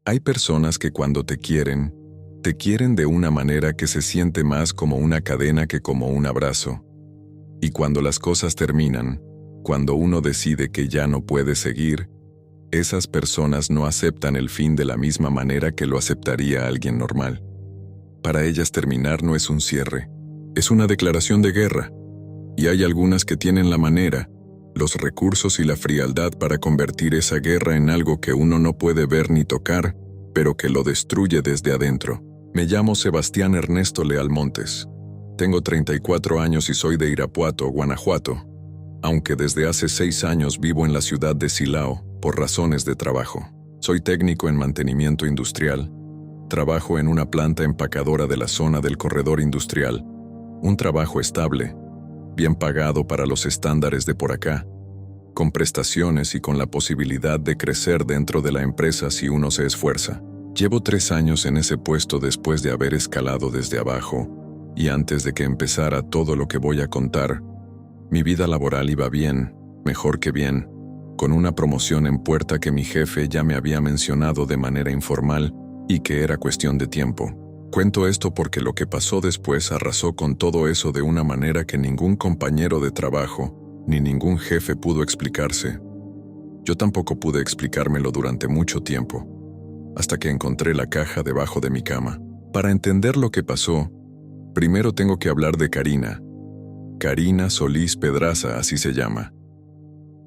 Hay personas que cuando te quieren de una manera que se siente más como una cadena que como un abrazo. Y cuando las cosas terminan, cuando uno decide que ya no puede seguir, esas personas no aceptan el fin de la misma manera que lo aceptaría alguien normal. Para ellas terminar no es un cierre, es una declaración de guerra. Y hay algunas que tienen la manera, los recursos y la frialdad para convertir esa guerra en algo que uno no puede ver ni tocar, pero que lo destruye desde adentro. Me llamo Sebastián Ernesto Leal Montes. Tengo 34 años y soy de Irapuato, Guanajuato, aunque desde hace 6 años vivo en la ciudad de Silao por razones de trabajo. Soy técnico en mantenimiento industrial. Trabajo en una planta empacadora de la zona del corredor industrial. Un trabajo estable, bien pagado para los estándares de por acá, con prestaciones y con la posibilidad de crecer dentro de la empresa si uno se esfuerza. Llevo 3 años en ese puesto después de haber escalado desde abajo, y antes de que empezara todo lo que voy a contar, mi vida laboral iba bien, mejor que bien, con una promoción en puerta que mi jefe ya me había mencionado de manera informal y que era cuestión de tiempo. Cuento esto porque lo que pasó después arrasó con todo eso de una manera que ningún compañero de trabajo ni ningún jefe pudo explicarse. Yo tampoco pude explicármelo durante mucho tiempo, hasta que encontré la caja debajo de mi cama. Para entender lo que pasó, primero tengo que hablar de Karina. Karina Solís Pedraza, así se llama.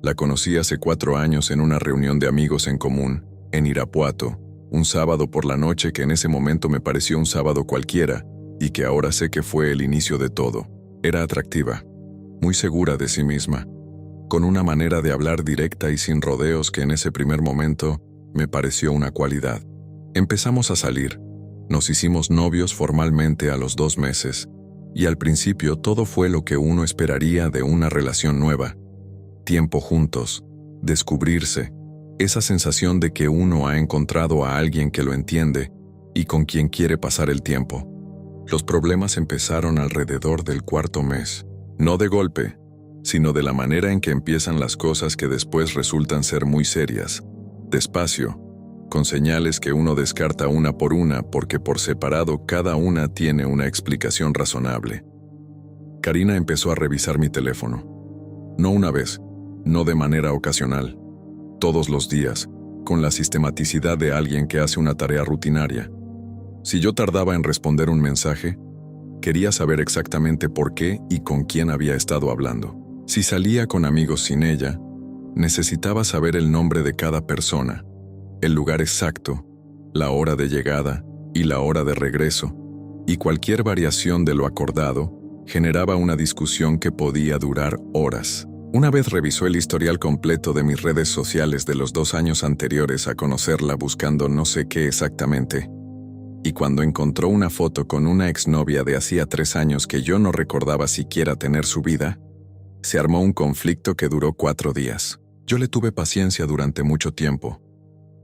La conocí hace 4 años en una reunión de amigos en común, en Irapuato, un sábado por la noche que en ese momento me pareció un sábado cualquiera, y que ahora sé que fue el inicio de todo. Era atractiva, muy segura de sí misma, con una manera de hablar directa y sin rodeos que en ese primer momento me pareció una cualidad. Empezamos a salir. Nos hicimos novios formalmente a los 2 meses, y al principio todo fue lo que uno esperaría de una relación nueva. Tiempo juntos, descubrirse, esa sensación de que uno ha encontrado a alguien que lo entiende y con quien quiere pasar el tiempo. Los problemas empezaron alrededor del 4.º mes, no de golpe, sino de la manera en que empiezan las cosas que después resultan ser muy serias, despacio, con señales que uno descarta una por una porque por separado cada una tiene una explicación razonable. Karina empezó a revisar mi teléfono. No una vez, no de manera ocasional, todos los días, con la sistematicidad de alguien que hace una tarea rutinaria. Si yo tardaba en responder un mensaje, quería saber exactamente por qué y con quién había estado hablando. Si salía con amigos sin ella, necesitaba saber el nombre de cada persona, el lugar exacto, la hora de llegada y la hora de regreso, y cualquier variación de lo acordado generaba una discusión que podía durar horas. Una vez revisó el historial completo de mis redes sociales de los 2 años anteriores a conocerla buscando no sé qué exactamente, y cuando encontró una foto con una exnovia de hacía 3 años que yo no recordaba siquiera tener su vida, se armó un conflicto que duró 4 días. Yo le tuve paciencia durante mucho tiempo,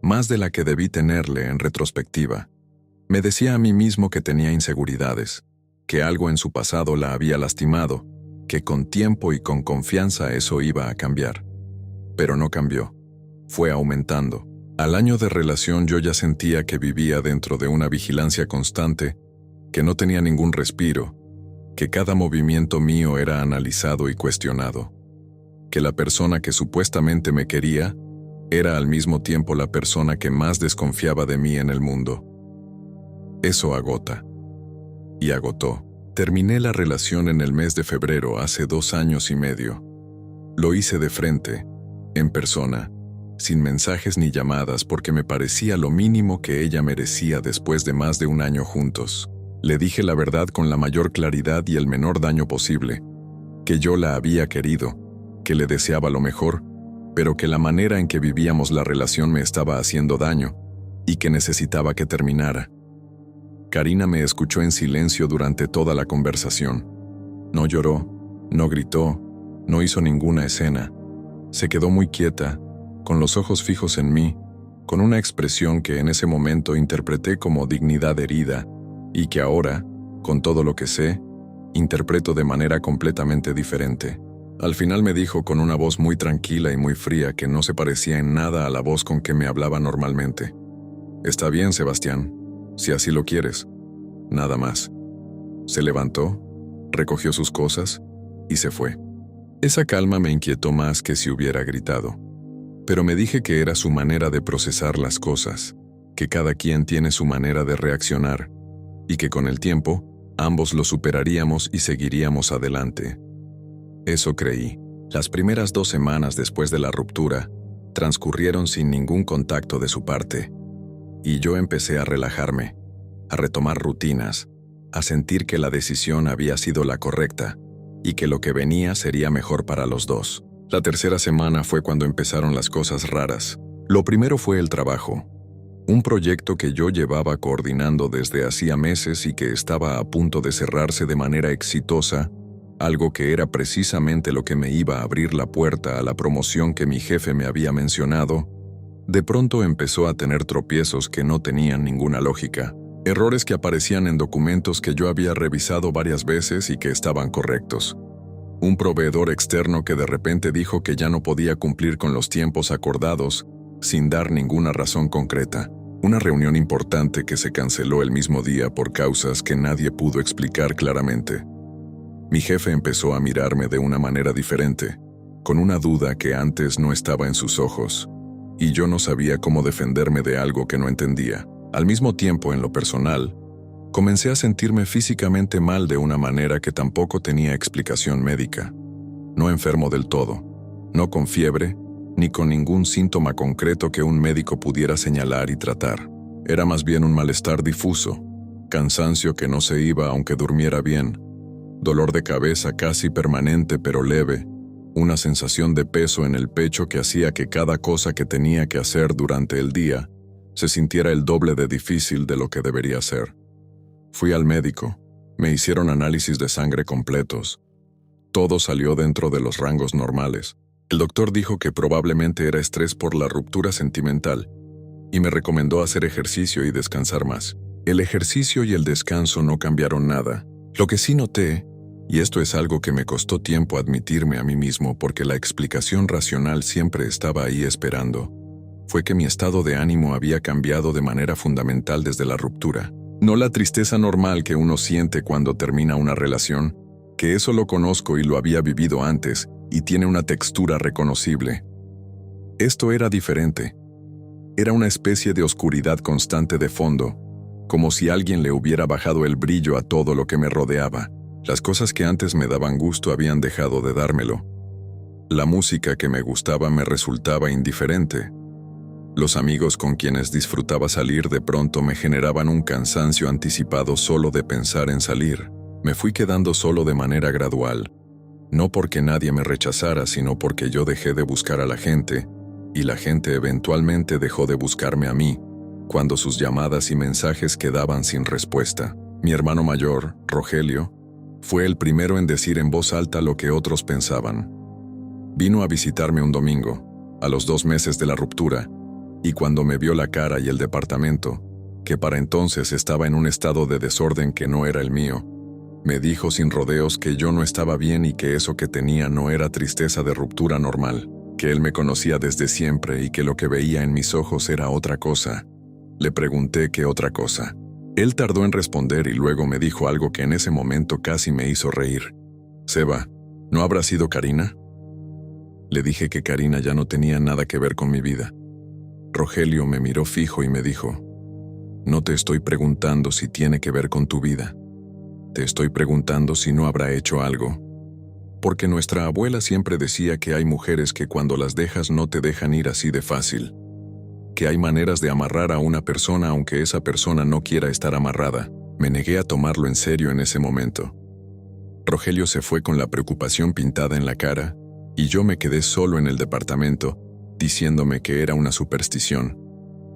más de la que debí tenerle en retrospectiva. Me decía a mí mismo que tenía inseguridades, que algo en su pasado la había lastimado, que con tiempo y con confianza eso iba a cambiar. Pero no cambió. Fue aumentando. Al año de relación yo ya sentía que vivía dentro de una vigilancia constante, que no tenía ningún respiro, que cada movimiento mío era analizado y cuestionado, que la persona que supuestamente me quería era al mismo tiempo la persona que más desconfiaba de mí en el mundo. Eso agota. Y agotó. Terminé la relación en el mes de febrero hace 2 años y medio. Lo hice de frente, en persona, sin mensajes ni llamadas porque me parecía lo mínimo que ella merecía después de más de 1 año juntos. Le dije la verdad con la mayor claridad y el menor daño posible, que yo la había querido, que le deseaba lo mejor, pero que la manera en que vivíamos la relación me estaba haciendo daño y que necesitaba que terminara. Karina me escuchó en silencio durante toda la conversación. No lloró, no gritó, no hizo ninguna escena. Se quedó muy quieta, con los ojos fijos en mí, con una expresión que en ese momento interpreté como dignidad herida y que ahora, con todo lo que sé, interpreto de manera completamente diferente. Al final me dijo con una voz muy tranquila y muy fría que no se parecía en nada a la voz con que me hablaba normalmente. Está bien, Sebastián, si así lo quieres. Nada más. Se levantó, recogió sus cosas y se fue. Esa calma me inquietó más que si hubiera gritado. Pero me dije que era su manera de procesar las cosas, que cada quien tiene su manera de reaccionar, y que con el tiempo, ambos lo superaríamos y seguiríamos adelante. Eso creí. Las primeras 2 semanas después de la ruptura transcurrieron sin ningún contacto de su parte, y yo empecé a relajarme, a retomar rutinas, a sentir que la decisión había sido la correcta y que lo que venía sería mejor para los dos. La tercera semana fue cuando empezaron las cosas raras. Lo primero fue el trabajo, un proyecto que yo llevaba coordinando desde hacía meses y que estaba a punto de cerrarse de manera exitosa, algo que era precisamente lo que me iba a abrir la puerta a la promoción que mi jefe me había mencionado. De pronto empezó a tener tropiezos que no tenían ninguna lógica, errores que aparecían en documentos que yo había revisado varias veces y que estaban correctos. Un proveedor externo que de repente dijo que ya no podía cumplir con los tiempos acordados, sin dar ninguna razón concreta. Una reunión importante que se canceló el mismo día por causas que nadie pudo explicar claramente. Mi jefe empezó a mirarme de una manera diferente, con una duda que antes no estaba en sus ojos, y yo no sabía cómo defenderme de algo que no entendía. Al mismo tiempo, en lo personal, comencé a sentirme físicamente mal de una manera que tampoco tenía explicación médica. No enfermo del todo, no con fiebre, ni con ningún síntoma concreto que un médico pudiera señalar y tratar. Era más bien un malestar difuso, cansancio que no se iba aunque durmiera bien, dolor de cabeza casi permanente pero leve, una sensación de peso en el pecho que hacía que cada cosa que tenía que hacer durante el día se sintiera el doble de difícil de lo que debería ser. Fui al médico, me hicieron análisis de sangre completos. Todo salió dentro de los rangos normales. El doctor dijo que probablemente era estrés por la ruptura sentimental y me recomendó hacer ejercicio y descansar más. El ejercicio y el descanso no cambiaron nada. Lo que sí noté, y esto es algo que me costó tiempo admitirme a mí mismo porque la explicación racional siempre estaba ahí esperando, fue que mi estado de ánimo había cambiado de manera fundamental desde la ruptura. No la tristeza normal que uno siente cuando termina una relación, que eso lo conozco y lo había vivido antes, y tiene una textura reconocible. Esto era diferente. Era una especie de oscuridad constante de fondo, como si alguien le hubiera bajado el brillo a todo lo que me rodeaba. Las cosas que antes me daban gusto habían dejado de dármelo. La música que me gustaba me resultaba indiferente. Los amigos con quienes disfrutaba salir de pronto me generaban un cansancio anticipado solo de pensar en salir. Me fui quedando solo de manera gradual, no porque nadie me rechazara, sino porque yo dejé de buscar a la gente, y la gente eventualmente dejó de buscarme a mí, cuando sus llamadas y mensajes quedaban sin respuesta. Mi hermano mayor, Rogelio, fue el primero en decir en voz alta lo que otros pensaban. Vino a visitarme un domingo, a los 2 meses de la ruptura, y cuando me vio la cara y el departamento, que para entonces estaba en un estado de desorden que no era el mío, me dijo sin rodeos que yo no estaba bien y que eso que tenía no era tristeza de ruptura normal, que él me conocía desde siempre y que lo que veía en mis ojos era otra cosa. Le pregunté qué otra cosa. Él tardó en responder y luego me dijo algo que en ese momento casi me hizo reír. «Seba, ¿no habrá sido Karina?» Le dije que Karina ya no tenía nada que ver con mi vida. Rogelio me miró fijo y me dijo: «No te estoy preguntando si tiene que ver con tu vida. Te estoy preguntando si no habrá hecho algo. Porque nuestra abuela siempre decía que hay mujeres que cuando las dejas no te dejan ir así de fácil. Que hay maneras de amarrar a una persona aunque esa persona no quiera estar amarrada». Me negué a tomarlo en serio en ese momento. Rogelio se fue con la preocupación pintada en la cara, y yo me quedé solo en el departamento, diciéndome que era una superstición,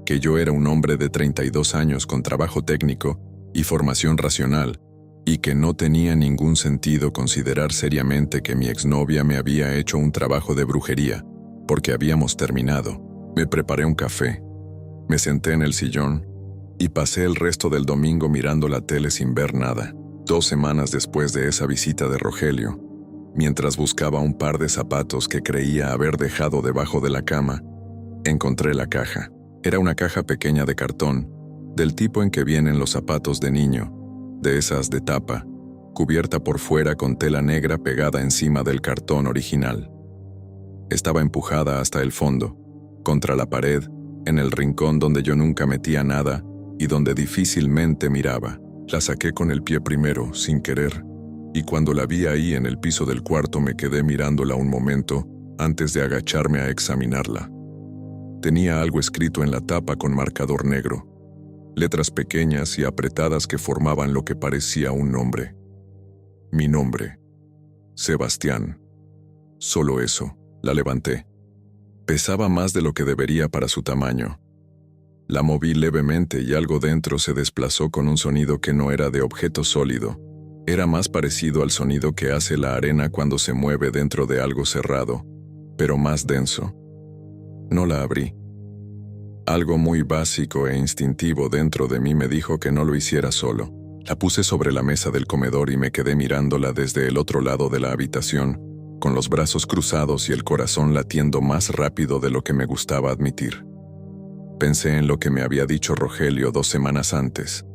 que yo era un hombre de 32 años con trabajo técnico y formación racional, y que no tenía ningún sentido considerar seriamente que mi exnovia me había hecho un trabajo de brujería, porque habíamos terminado. Me preparé un café, me senté en el sillón y pasé el resto del domingo mirando la tele sin ver nada. 2 semanas después de esa visita de Rogelio, mientras buscaba un par de zapatos que creía haber dejado debajo de la cama, encontré la caja. Era una caja pequeña de cartón, del tipo en que vienen los zapatos de niño, de esas de tapa, cubierta por fuera con tela negra pegada encima del cartón original. Estaba empujada hasta el fondo, contra la pared, en el rincón donde yo nunca metía nada y donde difícilmente miraba. La saqué con el pie primero, sin querer, y cuando la vi ahí en el piso del cuarto me quedé mirándola un momento antes de agacharme a examinarla. Tenía algo escrito en la tapa con marcador negro, letras pequeñas y apretadas que formaban lo que parecía un nombre. Mi nombre. Sebastián. Solo eso. La levanté. Pesaba más de lo que debería para su tamaño. La moví levemente y algo dentro se desplazó con un sonido que no era de objeto sólido. Era más parecido al sonido que hace la arena cuando se mueve dentro de algo cerrado, pero más denso. No la abrí. Algo muy básico e instintivo dentro de mí me dijo que no lo hiciera solo. La puse sobre la mesa del comedor y me quedé mirándola desde el otro lado de la habitación, con los brazos cruzados y el corazón latiendo más rápido de lo que me gustaba admitir. Pensé en lo que me había dicho Rogelio 2 semanas antes.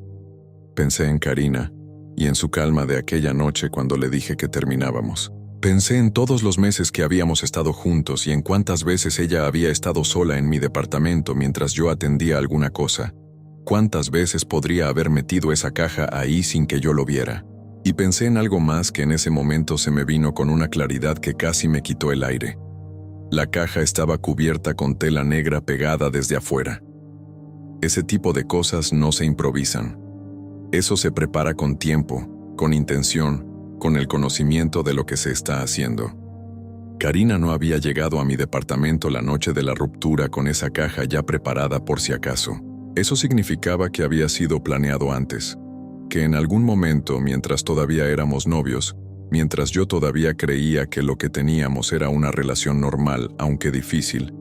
Pensé en Karina y en su calma de aquella noche cuando le dije que terminábamos. Pensé en todos los meses que habíamos estado juntos y en cuántas veces ella había estado sola en mi departamento mientras yo atendía alguna cosa. Cuántas veces podría haber metido esa caja ahí sin que yo lo viera. Y pensé en algo más que en ese momento se me vino con una claridad que casi me quitó el aire. La caja estaba cubierta con tela negra pegada desde afuera. Ese tipo de cosas no se improvisan. Eso se prepara con tiempo, con intención, con el conocimiento de lo que se está haciendo. Karina no había llegado a mi departamento la noche de la ruptura con esa caja ya preparada por si acaso. Eso significaba que había sido planeado antes, que en algún momento, mientras todavía éramos novios, mientras yo todavía creía que lo que teníamos era una relación normal, aunque difícil,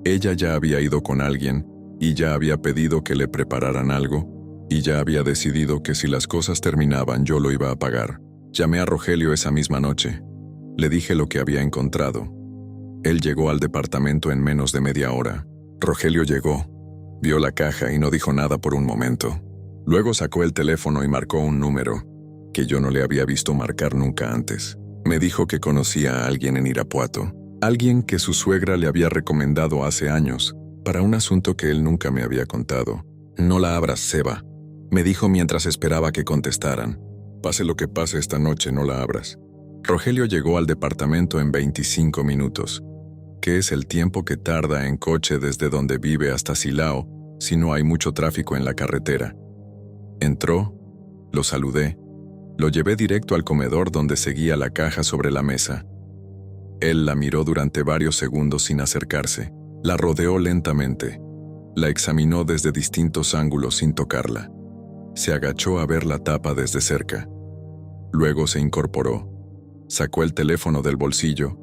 ella ya había ido con alguien y ya había pedido que le prepararan algo y ya había decidido que si las cosas terminaban yo lo iba a pagar. Llamé a Rogelio esa misma noche. Le dije lo que había encontrado. Él llegó al departamento en menos de media hora. Rogelio llegó, vio la caja y no dijo nada por un momento. Luego sacó el teléfono y marcó un número que yo no le había visto marcar nunca antes. Me dijo que conocía a alguien en Irapuato, alguien que su suegra le había recomendado hace años, para un asunto que él nunca me había contado. No la abras, Seba, me dijo mientras esperaba que contestaran. Pase lo que pase esta noche, no la abras. Rogelio llegó al departamento en 25 minutos, que es el tiempo que tarda en coche desde donde vive hasta Silao, si no hay mucho tráfico en la carretera. Entró, lo saludé, lo llevé directo al comedor donde seguía la caja sobre la mesa. Él la miró durante varios segundos sin acercarse, la rodeó lentamente, la examinó desde distintos ángulos sin tocarla. Se agachó a ver la tapa desde cerca. Luego se incorporó, sacó el teléfono del bolsillo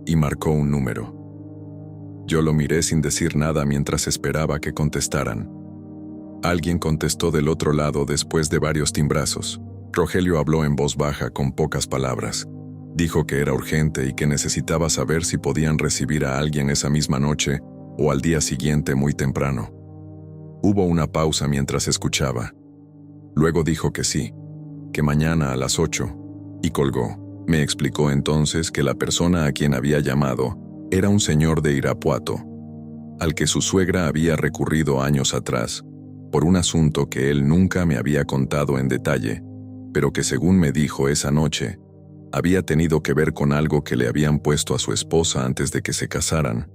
y marcó un número. Yo lo miré sin decir nada mientras esperaba que contestaran. Alguien contestó del otro lado después de varios timbrazos. Rogelio habló en voz baja con pocas palabras. Dijo que era urgente y que necesitaba saber si podían recibir a alguien esa misma noche o al día siguiente muy temprano. Hubo una pausa mientras escuchaba. Luego dijo que sí, que mañana a las 8, y colgó. Me explicó entonces que la persona a quien había llamado era un señor de Irapuato, al que su suegra había recurrido años atrás, por un asunto que él nunca me había contado en detalle, pero que según me dijo esa noche, había tenido que ver con algo que le habían puesto a su esposa antes de que se casaran,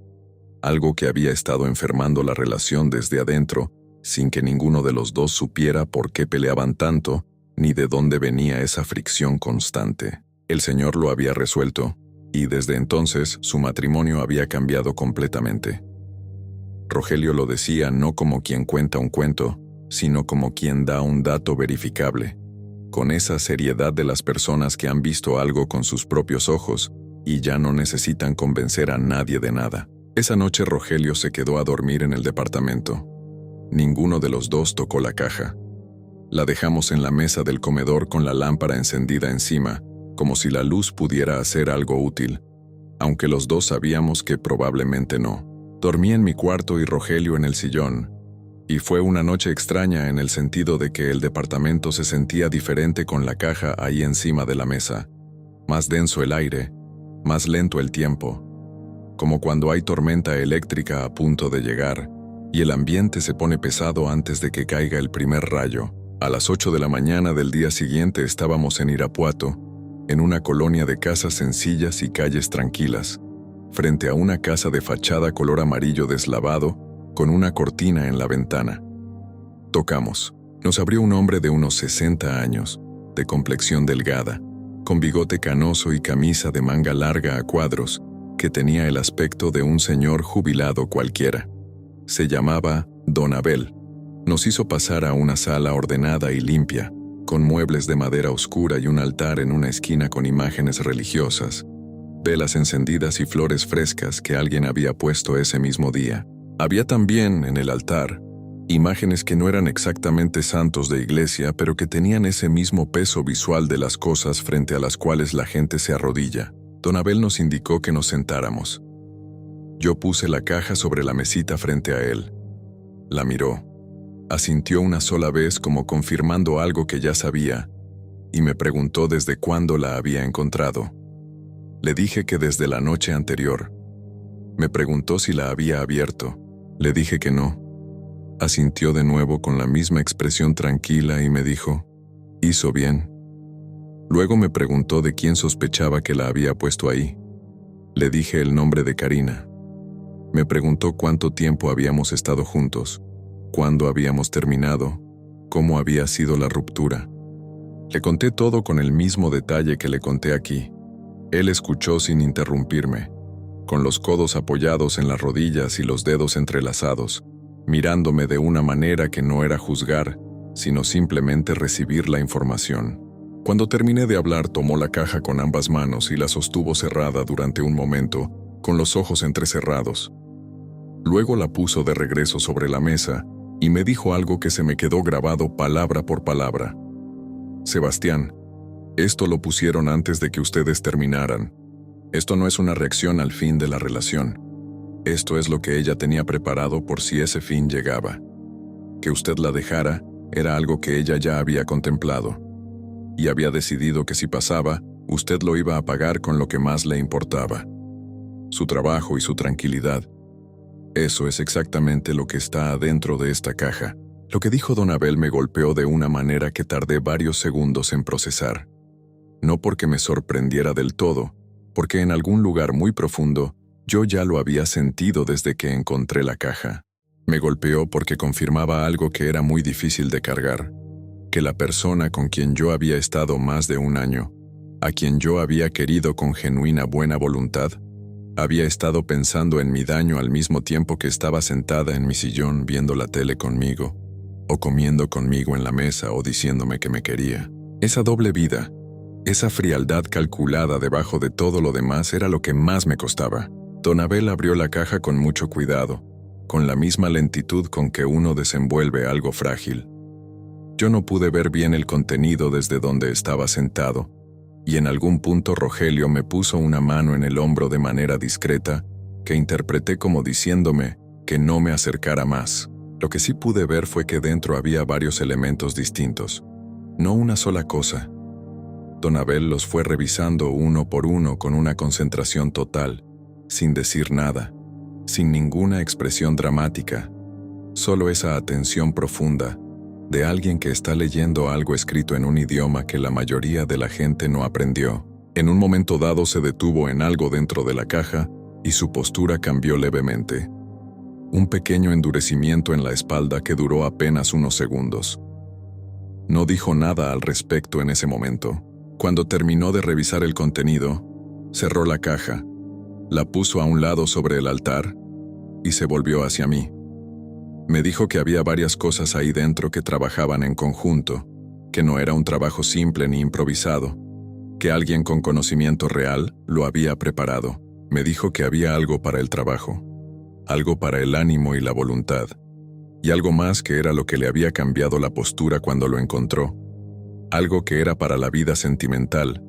algo que había estado enfermando la relación desde adentro, sin que ninguno de los dos supiera por qué peleaban tanto, ni de dónde venía esa fricción constante. El señor lo había resuelto, y desde entonces su matrimonio había cambiado completamente. Rogelio lo decía no como quien cuenta un cuento, sino como quien da un dato verificable, con esa seriedad de las personas que han visto algo con sus propios ojos y ya no necesitan convencer a nadie de nada. Esa noche Rogelio se quedó a dormir en el departamento. Ninguno de los dos tocó la caja. La dejamos en la mesa del comedor con la lámpara encendida encima, como si la luz pudiera hacer algo útil, aunque los dos sabíamos que probablemente no. Dormí en mi cuarto y Rogelio en el sillón, Y fue una noche extraña en el sentido de que el departamento se sentía diferente con la caja ahí encima de la mesa. Más denso el aire, más lento el tiempo, como cuando hay tormenta eléctrica a punto de llegar y el ambiente se pone pesado antes de que caiga el primer rayo. A las 8 de la mañana del día siguiente estábamos en Irapuato, en una colonia de casas sencillas y calles tranquilas, frente a una casa de fachada color amarillo deslavado, con una cortina en la ventana. Tocamos. Nos abrió un hombre de unos 60 años, de complexión delgada, con bigote canoso y camisa de manga larga a cuadros, que tenía el aspecto de un señor jubilado cualquiera. Se llamaba Don Abel. Nos hizo pasar a una sala ordenada y limpia, con muebles de madera oscura y un altar en una esquina con imágenes religiosas, velas encendidas y flores frescas que alguien había puesto ese mismo día. Había también, en el altar, imágenes que no eran exactamente santos de iglesia, pero que tenían ese mismo peso visual de las cosas frente a las cuales la gente se arrodilla. Don Abel nos indicó que nos sentáramos. Yo puse la caja sobre la mesita frente a él. La miró. Asintió una sola vez como confirmando algo que ya sabía, y me preguntó desde cuándo la había encontrado. Le dije que desde la noche anterior. Me preguntó si la había abierto. Le dije que no. Asintió de nuevo con la misma expresión tranquila y me dijo, «Hizo bien». Luego me preguntó de quién sospechaba que la había puesto ahí. Le dije el nombre de Karina. Me preguntó cuánto tiempo habíamos estado juntos, cuándo habíamos terminado, cómo había sido la ruptura. Le conté todo con el mismo detalle que le conté aquí. Él escuchó sin interrumpirme, con los codos apoyados en las rodillas y los dedos entrelazados, mirándome de una manera que no era juzgar, sino simplemente recibir la información. Cuando terminé de hablar, tomó la caja con ambas manos y la sostuvo cerrada durante un momento, con los ojos entrecerrados. Luego la puso de regreso sobre la mesa y me dijo algo que se me quedó grabado palabra por palabra. «Sebastián, esto lo pusieron antes de que ustedes terminaran. Esto no es una reacción al fin de la relación. Esto es lo que ella tenía preparado por si ese fin llegaba. Que usted la dejara era algo que ella ya había contemplado. Y había decidido que si pasaba, usted lo iba a pagar con lo que más le importaba. Su trabajo y su tranquilidad. Eso es exactamente lo que está adentro de esta caja». Lo que dijo Don Abel me golpeó de una manera que tardé varios segundos en procesar. No porque me sorprendiera del todo, porque en algún lugar muy profundo yo ya lo había sentido desde que encontré la caja. Me golpeó porque confirmaba algo que era muy difícil de cargar, que la persona con quien yo había estado más de un año, a quien yo había querido con genuina buena voluntad, había estado pensando en mi daño al mismo tiempo que estaba sentada en mi sillón viendo la tele conmigo, o comiendo conmigo en la mesa o diciéndome que me quería. Esa doble vida, esa frialdad calculada debajo de todo lo demás era lo que más me costaba. Don Abel abrió la caja con mucho cuidado, con la misma lentitud con que uno desenvuelve algo frágil. Yo no pude ver bien el contenido desde donde estaba sentado, y en algún punto Rogelio me puso una mano en el hombro de manera discreta, que interpreté como diciéndome que no me acercara más. Lo que sí pude ver fue que dentro había varios elementos distintos, no una sola cosa. Don Abel los fue revisando uno por uno con una concentración total, sin decir nada, sin ninguna expresión dramática, solo esa atención profunda de alguien que está leyendo algo escrito en un idioma que la mayoría de la gente no aprendió. En un momento dado se detuvo en algo dentro de la caja y su postura cambió levemente. Un pequeño endurecimiento en la espalda que duró apenas unos segundos. No dijo nada al respecto en ese momento. Cuando terminó de revisar el contenido, cerró la caja, la puso a un lado sobre el altar y se volvió hacia mí. Me dijo que había varias cosas ahí dentro que trabajaban en conjunto, que no era un trabajo simple ni improvisado, que alguien con conocimiento real lo había preparado. Me dijo que había algo para el trabajo, algo para el ánimo y la voluntad, y algo más que era lo que le había cambiado la postura cuando lo encontró, algo que era para la vida sentimental,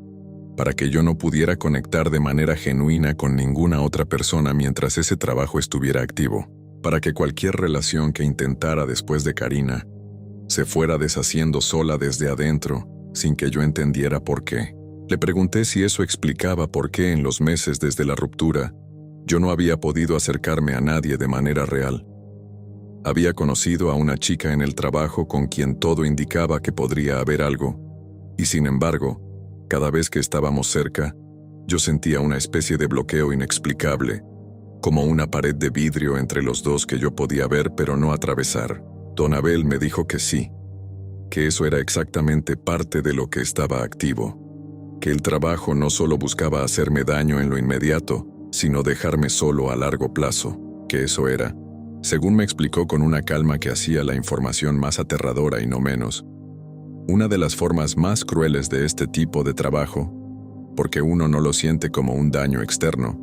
para que yo no pudiera conectar de manera genuina con ninguna otra persona mientras ese trabajo estuviera activo. para que cualquier relación que intentara después de Karina se fuera deshaciendo sola desde adentro, sin que yo entendiera por qué. Le pregunté si eso explicaba por qué en los meses desde la ruptura yo no había podido acercarme a nadie de manera real. Había conocido a una chica en el trabajo con quien todo indicaba que podría haber algo, y sin embargo, cada vez que estábamos cerca, yo sentía una especie de bloqueo inexplicable, como una pared de vidrio entre los dos que yo podía ver pero no atravesar. Don Abel me dijo que sí, que eso era exactamente parte de lo que estaba activo, que el trabajo no solo buscaba hacerme daño en lo inmediato, sino dejarme solo a largo plazo, que eso era, según me explicó con una calma que hacía la información más aterradora y no menos, una de las formas más crueles de este tipo de trabajo, porque uno no lo siente como un daño externo,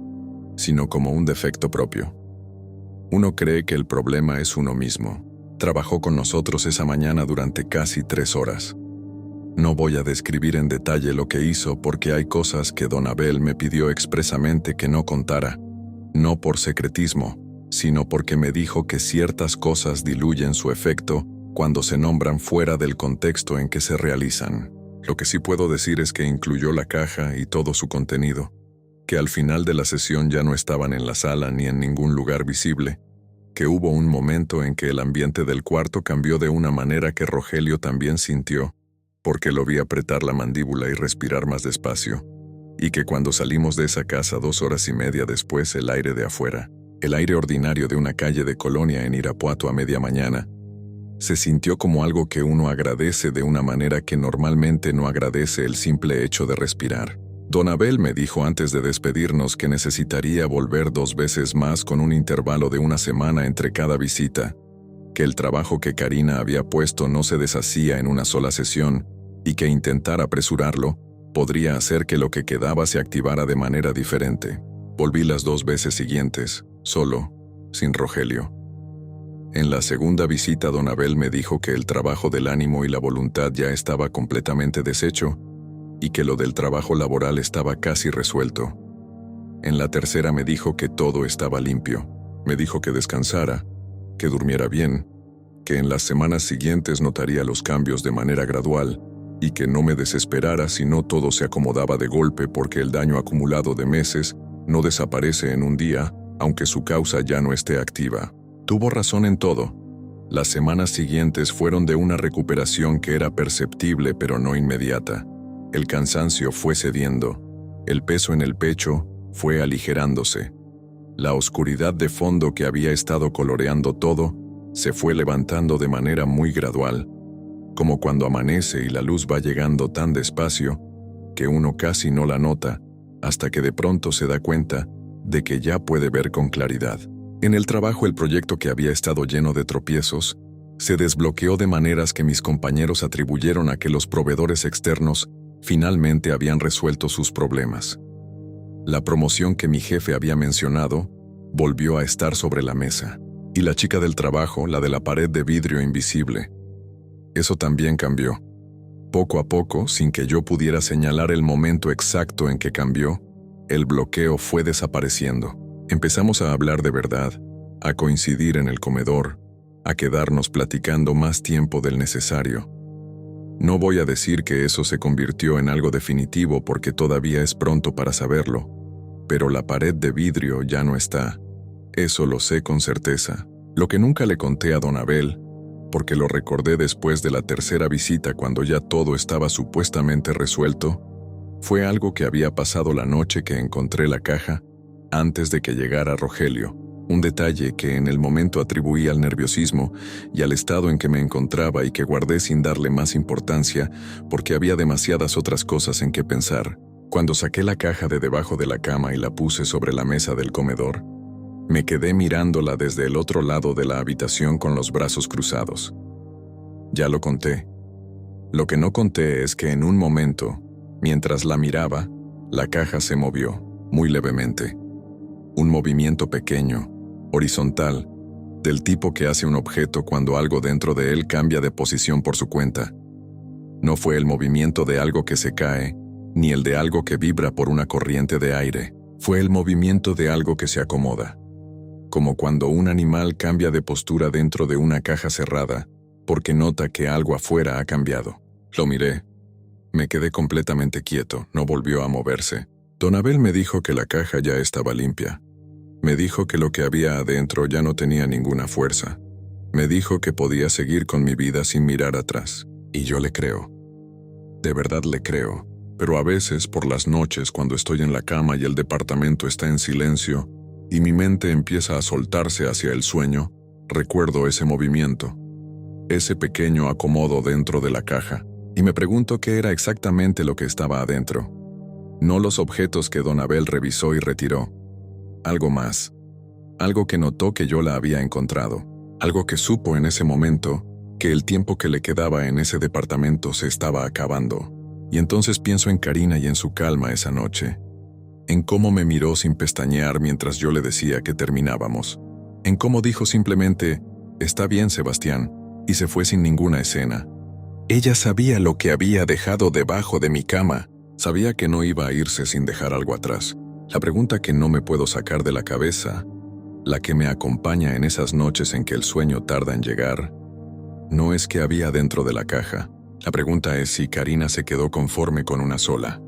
sino como un defecto propio. Uno cree que el problema es uno mismo. Trabajó con nosotros esa mañana durante casi 3 horas. No voy a describir en detalle lo que hizo porque hay cosas que don Abel me pidió expresamente que no contara, no por secretismo, sino porque me dijo que ciertas cosas diluyen su efecto cuando se nombran fuera del contexto en que se realizan. Lo que sí puedo decir es que incluyó la caja y todo su contenido, que al final de la sesión ya no estaban en la sala ni en ningún lugar visible, que hubo un momento en que el ambiente del cuarto cambió de una manera que Rogelio también sintió, porque lo vi apretar la mandíbula y respirar más despacio, y que cuando salimos de esa casa 2 horas y media después el aire de afuera, el aire ordinario de una calle de colonia en Irapuato a media mañana, se sintió como algo que uno agradece de una manera que normalmente no agradece el simple hecho de respirar. Don Abel me dijo antes de despedirnos que necesitaría volver 2 veces más con un intervalo de 1 semana entre cada visita, que el trabajo que Karina había puesto no se deshacía en una sola sesión y que intentar apresurarlo podría hacer que lo que quedaba se activara de manera diferente. Volví las 2 veces siguientes, solo, sin Rogelio. En la segunda visita don Abel me dijo que el trabajo del ánimo y la voluntad ya estaba completamente deshecho y que lo del trabajo laboral estaba casi resuelto. En la tercera me dijo que todo estaba limpio. Me dijo que descansara, que durmiera bien, que en las semanas siguientes notaría los cambios de manera gradual y que no me desesperara si no todo se acomodaba de golpe porque el daño acumulado de meses no desaparece en un día, aunque su causa ya no esté activa. Tuvo razón en todo. Las semanas siguientes fueron de una recuperación que era perceptible pero no inmediata. El cansancio fue cediendo, el peso en el pecho fue aligerándose. La oscuridad de fondo que había estado coloreando todo se fue levantando de manera muy gradual, como cuando amanece y la luz va llegando tan despacio que uno casi no la nota hasta que de pronto se da cuenta de que ya puede ver con claridad. En el trabajo el proyecto que había estado lleno de tropiezos se desbloqueó de maneras que mis compañeros atribuyeron a que los proveedores externos finalmente habían resuelto sus problemas. La promoción que mi jefe había mencionado volvió a estar sobre la mesa. Y la chica del trabajo, la de la pared de vidrio invisible. Eso también cambió. Poco a poco, sin que yo pudiera señalar el momento exacto en que cambió, el bloqueo fue desapareciendo. Empezamos a hablar de verdad, a coincidir en el comedor, a quedarnos platicando más tiempo del necesario. No voy a decir que eso se convirtió en algo definitivo porque todavía es pronto para saberlo, pero la pared de vidrio ya no está. Eso lo sé con certeza. Lo que nunca le conté a don Abel, porque lo recordé después de la tercera visita cuando ya todo estaba supuestamente resuelto, fue algo que había pasado la noche que encontré la caja antes de que llegara Rogelio. Un detalle que en el momento atribuí al nerviosismo y al estado en que me encontraba y que guardé sin darle más importancia porque había demasiadas otras cosas en que pensar. Cuando saqué la caja de debajo de la cama y la puse sobre la mesa del comedor, me quedé mirándola desde el otro lado de la habitación con los brazos cruzados. Ya lo conté. Lo que no conté es que en un momento, mientras la miraba, la caja se movió, muy levemente. Un movimiento pequeño, horizontal, del tipo que hace un objeto cuando algo dentro de él cambia de posición por su cuenta. No fue el movimiento de algo que se cae, ni el de algo que vibra por una corriente de aire. Fue el movimiento de algo que se acomoda. como cuando un animal cambia de postura dentro de una caja cerrada, porque nota que algo afuera ha cambiado. Lo miré. Me quedé completamente quieto, no volvió a moverse. Don Abel me dijo que la caja ya estaba limpia. Me dijo que lo que había adentro ya no tenía ninguna fuerza. Me dijo que podía seguir con mi vida sin mirar atrás. Y yo le creo. De verdad le creo. Pero a veces, por las noches, cuando estoy en la cama y el departamento está en silencio, y mi mente empieza a soltarse hacia el sueño, recuerdo ese movimiento, ese pequeño acomodo dentro de la caja, y me pregunto qué era exactamente lo que estaba adentro. No los objetos que don Abel revisó y retiró. Algo más. Algo que notó que yo la había encontrado. Algo que supo en ese momento que el tiempo que le quedaba en ese departamento se estaba acabando. Y entonces pienso en Karina y en su calma esa noche. En cómo me miró sin pestañear mientras yo le decía que terminábamos. En cómo dijo simplemente, «Está bien, Sebastián», y se fue sin ninguna escena. Ella sabía lo que había dejado debajo de mi cama. Sabía que no iba a irse sin dejar algo atrás. La pregunta que no me puedo sacar de la cabeza, la que me acompaña en esas noches en que el sueño tarda en llegar, no es qué había dentro de la caja. La pregunta es si Karina se quedó conforme con una sola.